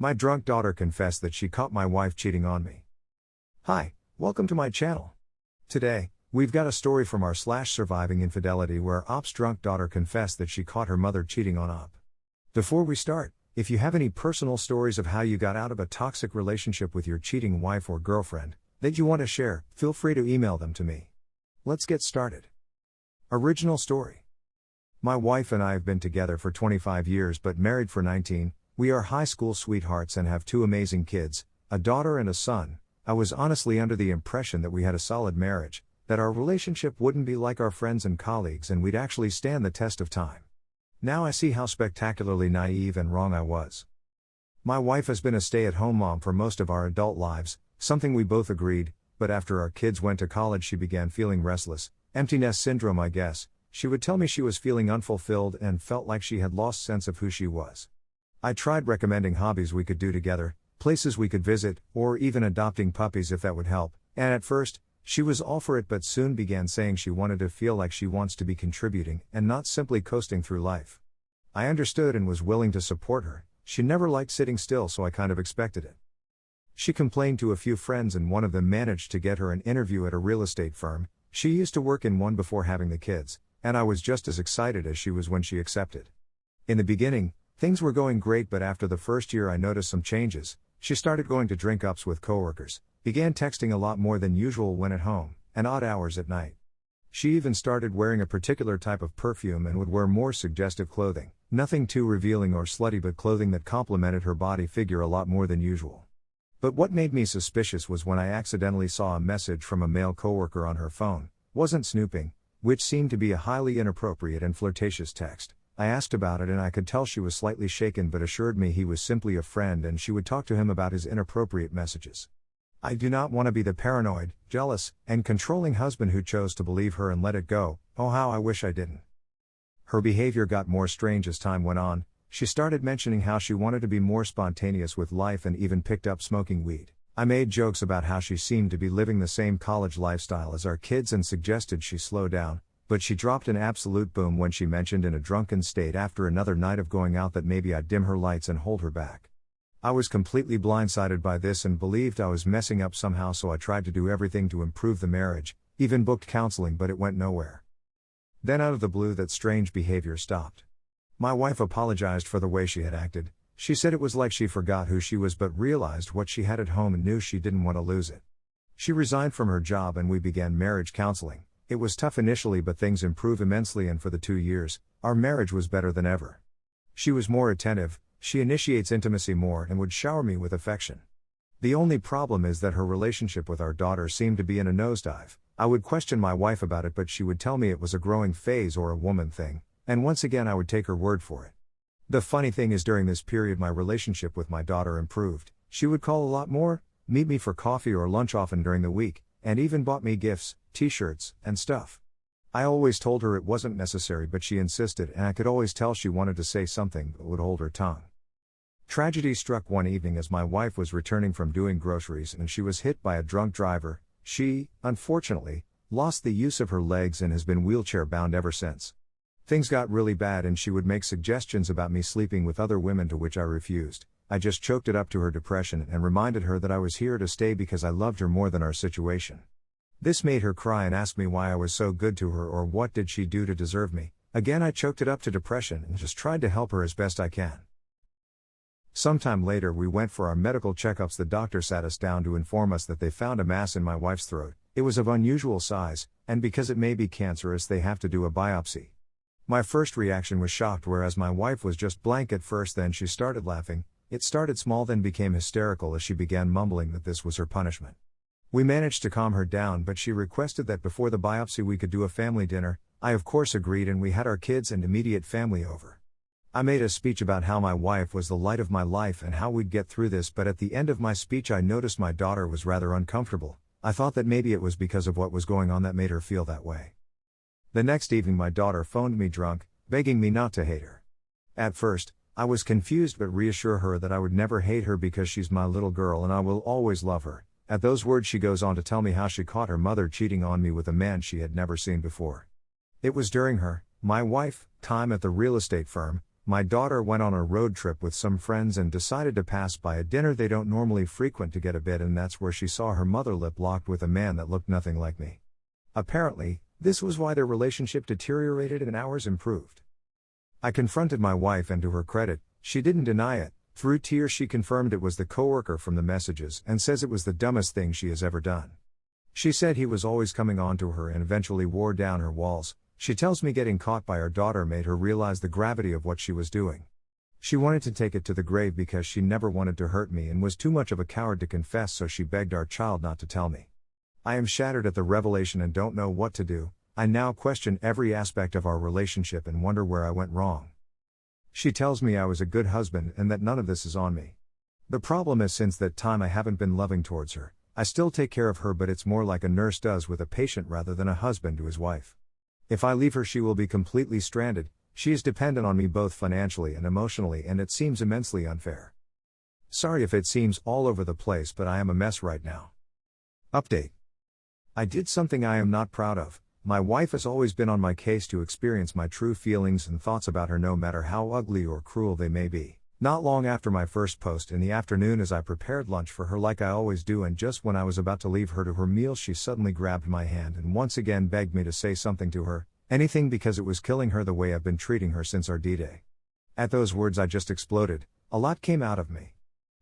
My drunk daughter confessed that she caught my wife cheating on me. Hi, welcome to my channel. Today, we've got a story from our /surviving infidelity where Op's drunk daughter confessed that she caught her mother cheating on Op. Before we start, if you have any personal stories of how you got out of a toxic relationship with your cheating wife or girlfriend that you want to share, feel free to email them to me. Let's get started. Original story. My wife and I have been together for 25 years but married for 19. We are high school sweethearts and have two amazing kids, a daughter and a son. I was honestly under the impression that we had a solid marriage, that our relationship wouldn't be like our friends and colleagues and we'd actually stand the test of time. Now I see how spectacularly naive and wrong I was. My wife has been a stay-at-home mom for most of our adult lives, something we both agreed, but after our kids went to college she began feeling restless, empty nest syndrome I guess. She would tell me she was feeling unfulfilled and felt like she had lost sense of who she was. I tried recommending hobbies we could do together, places we could visit, or even adopting puppies if that would help, and at first, she was all for it but soon began saying she wanted to feel like she wants to be contributing and not simply coasting through life. I understood and was willing to support her. She never liked sitting still, so I kind of expected it. She complained to a few friends and one of them managed to get her an interview at a real estate firm. She used to work in one before having the kids, and I was just as excited as she was when she accepted. In the beginning, things were going great, but after the first year I noticed some changes. She started going to drink-ups with coworkers, began texting a lot more than usual when at home, and odd hours at night. She even started wearing a particular type of perfume and would wear more suggestive clothing, nothing too revealing or slutty but clothing that complemented her body figure a lot more than usual. But what made me suspicious was when I accidentally saw a message from a male coworker on her phone. Wasn't snooping, which seemed to be a highly inappropriate and flirtatious text. I asked about it and I could tell she was slightly shaken but assured me he was simply a friend and she would talk to him about his inappropriate messages. I do not want to be the paranoid, jealous, and controlling husband who chose to believe her and let it go. Oh, how I wish I didn't. Her behavior got more strange as time went on. She started mentioning how she wanted to be more spontaneous with life and even picked up smoking weed. I made jokes about how she seemed to be living the same college lifestyle as our kids and suggested she slow down, but she dropped an absolute boom when she mentioned in a drunken state after another night of going out that maybe I'd dim her lights and hold her back. I was completely blindsided by this and believed I was messing up somehow, so I tried to do everything to improve the marriage, even booked counseling, but it went nowhere. Then out of the blue that strange behavior stopped. My wife apologized for the way she had acted. She said it was like she forgot who she was but realized what she had at home and knew she didn't want to lose it. She resigned from her job and we began marriage counseling. It was tough initially but things improved immensely and for the 2 years, our marriage was better than ever. She was more attentive, she initiates intimacy more and would shower me with affection. The only problem is that her relationship with our daughter seemed to be in a nosedive. I would question my wife about it but she would tell me it was a growing phase or a woman thing, and once again I would take her word for it. The funny thing is during this period my relationship with my daughter improved. She would call a lot more, meet me for coffee or lunch often during the week, and even bought me gifts, t-shirts, and stuff. I always told her it wasn't necessary but she insisted and I could always tell she wanted to say something but would hold her tongue. Tragedy struck one evening as my wife was returning from doing groceries and she was hit by a drunk driver. She, unfortunately, lost the use of her legs and has been wheelchair bound ever since. Things got really bad and she would make suggestions about me sleeping with other women to which I refused. I just choked it up to her depression and reminded her that I was here to stay because I loved her more than our situation. This made her cry and ask me why I was so good to her or what did she do to deserve me. Again I choked it up to depression and just tried to help her as best I can. Sometime later we went for our medical checkups. The doctor sat us down to inform us that they found a mass in my wife's throat. It was of unusual size, and because it may be cancerous they have to do a biopsy. My first reaction was shocked whereas my wife was just blank at first, then she started laughing. It started small then became hysterical as she began mumbling that this was her punishment. We managed to calm her down but she requested that before the biopsy we could do a family dinner. I of course agreed and we had our kids and immediate family over. I made a speech about how my wife was the light of my life and how we'd get through this, but at the end of my speech I noticed my daughter was rather uncomfortable. I thought that maybe it was because of what was going on that made her feel that way. The next evening my daughter phoned me drunk, begging me not to hate her. At first, I was confused but reassure her that I would never hate her because she's my little girl and I will always love her. At those words she goes on to tell me how she caught her mother cheating on me with a man she had never seen before. It was during her, my wife, time at the real estate firm. My daughter went on a road trip with some friends and decided to pass by a dinner they don't normally frequent to get a bit, and that's where she saw her mother lip locked with a man that looked nothing like me. Apparently, this was why their relationship deteriorated and ours improved. I confronted my wife, and to her credit, she didn't deny it. Through tears she confirmed it was the coworker from the messages and says it was the dumbest thing she has ever done. She said he was always coming on to her and eventually wore down her walls. She tells me getting caught by her daughter made her realize the gravity of what she was doing. She wanted to take it to the grave because she never wanted to hurt me and was too much of a coward to confess, so she begged our child not to tell me. I am shattered at the revelation and don't know what to do. I now question every aspect of our relationship and wonder where I went wrong. She tells me I was a good husband and that none of this is on me. The problem is, since that time I haven't been loving towards her. I still take care of her, but it's more like a nurse does with a patient rather than a husband to his wife. If I leave her, she will be completely stranded. She is dependent on me both financially and emotionally, and it seems immensely unfair. Sorry if it seems all over the place, but I am a mess right now. Update. I did something I am not proud of. My wife has always been on my case to experience my true feelings and thoughts about her, no matter how ugly or cruel they may be. Not long after my first post in the afternoon, as I prepared lunch for her like I always do, and just when I was about to leave her to her meal, she suddenly grabbed my hand and once again begged me to say something to her, anything, because it was killing her the way I've been treating her since our D-Day. At those words I just exploded. A lot came out of me.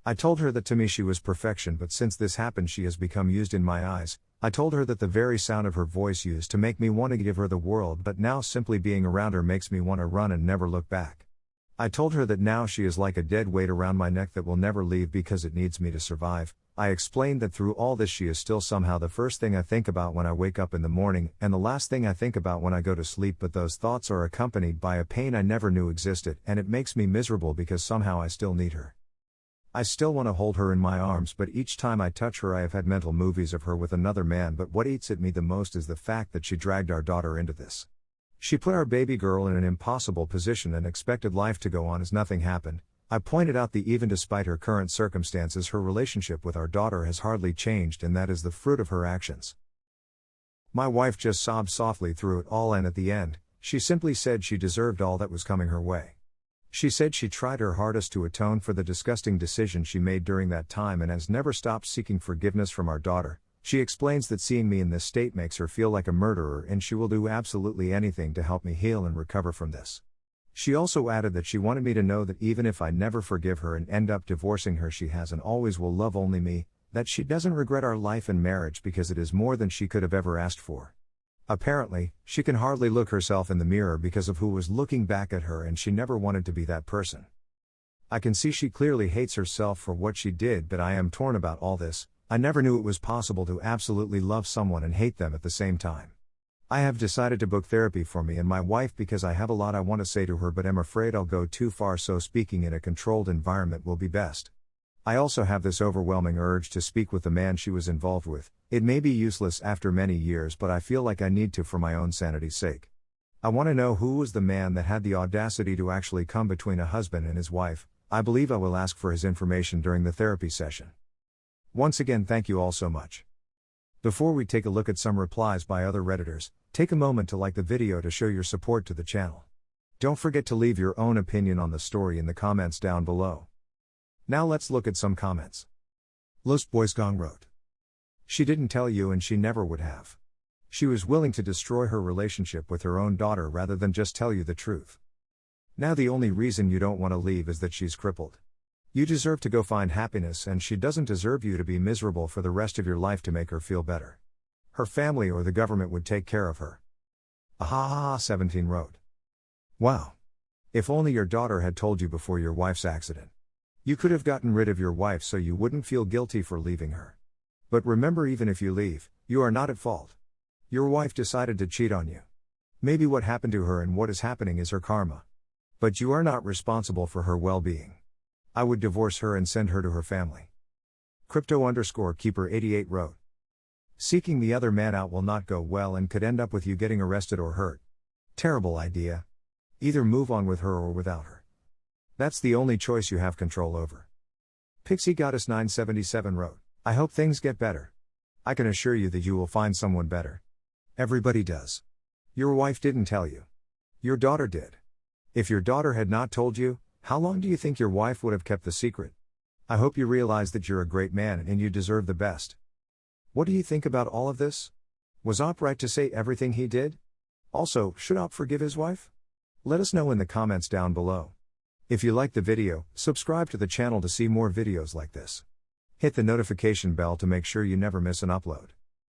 I told her that to me she was perfection, but since this happened she has become used in my eyes. I told her that the very sound of her voice used to make me want to give her the world, but now simply being around her makes me want to run and never look back. I told her that now she is like a dead weight around my neck that will never leave because it needs me to survive. I explained that through all this she is still somehow the first thing I think about when I wake up in the morning and the last thing I think about when I go to sleep, but those thoughts are accompanied by a pain I never knew existed, and it makes me miserable because somehow I still need her. I still want to hold her in my arms, but each time I touch her I have had mental movies of her with another man. But what eats at me the most is the fact that she dragged our daughter into this. She put our baby girl in an impossible position and expected life to go on as nothing happened. I pointed out that even despite her current circumstances, her relationship with our daughter has hardly changed, and that is the fruit of her actions. My wife just sobbed softly through it all, and at the end, she simply said she deserved all that was coming her way. She said she tried her hardest to atone for the disgusting decision she made during that time and has never stopped seeking forgiveness from our daughter. She explains that seeing me in this state makes her feel like a murderer, and she will do absolutely anything to help me heal and recover from this. She also added that she wanted me to know that even if I never forgive her and end up divorcing her, she has and always will love only me, that she doesn't regret our life and marriage because it is more than she could have ever asked for. Apparently, she can hardly look herself in the mirror because of who was looking back at her, and she never wanted to be that person. I can see she clearly hates herself for what she did, but I am torn about all this. I never knew it was possible to absolutely love someone and hate them at the same time. I have decided to book therapy for me and my wife because I have a lot I want to say to her, but am afraid I'll go too far, so speaking in a controlled environment will be best. I also have this overwhelming urge to speak with the man she was involved with. It may be useless after many years, but I feel like I need to for my own sanity's sake. I want to know who was the man that had the audacity to actually come between a husband and his wife. I believe I will ask for his information during the therapy session. Once again, thank you all so much. Before we take a look at some replies by other Redditors, take a moment to like the video to show your support to the channel. Don't forget to leave your own opinion on the story in the comments down below. Now let's look at some comments. Lost Boys Gong wrote, "She didn't tell you and she never would have. She was willing to destroy her relationship with her own daughter rather than just tell you the truth. Now the only reason you don't want to leave is that she's crippled. You deserve to go find happiness, and she doesn't deserve you to be miserable for the rest of your life to make her feel better. Her family or the government would take care of her." Ahaha17 wrote, "Wow. If only your daughter had told you before your wife's accident. You could have gotten rid of your wife so you wouldn't feel guilty for leaving her. But remember, even if you leave, you are not at fault. Your wife decided to cheat on you. Maybe what happened to her and what is happening is her karma. But you are not responsible for her well-being. I would divorce her and send her to her family." Crypto_keeper88 wrote, "Seeking the other man out will not go well and could end up with you getting arrested or hurt. Terrible idea. Either move on with her or without her. That's the only choice you have control over." Pixie Goddess 977 wrote, "I hope things get better. I can assure you that you will find someone better. Everybody does. Your wife didn't tell you. Your daughter did. If your daughter had not told you, how long do you think your wife would have kept the secret? I hope you realize that you're a great man and you deserve the best. What do you think about all of this? Was Op right to say everything he did? Also, should Op forgive his wife? Let us know in the comments down below. If you liked the video, subscribe to the channel to see more videos like this. Hit the notification bell to make sure you never miss an upload.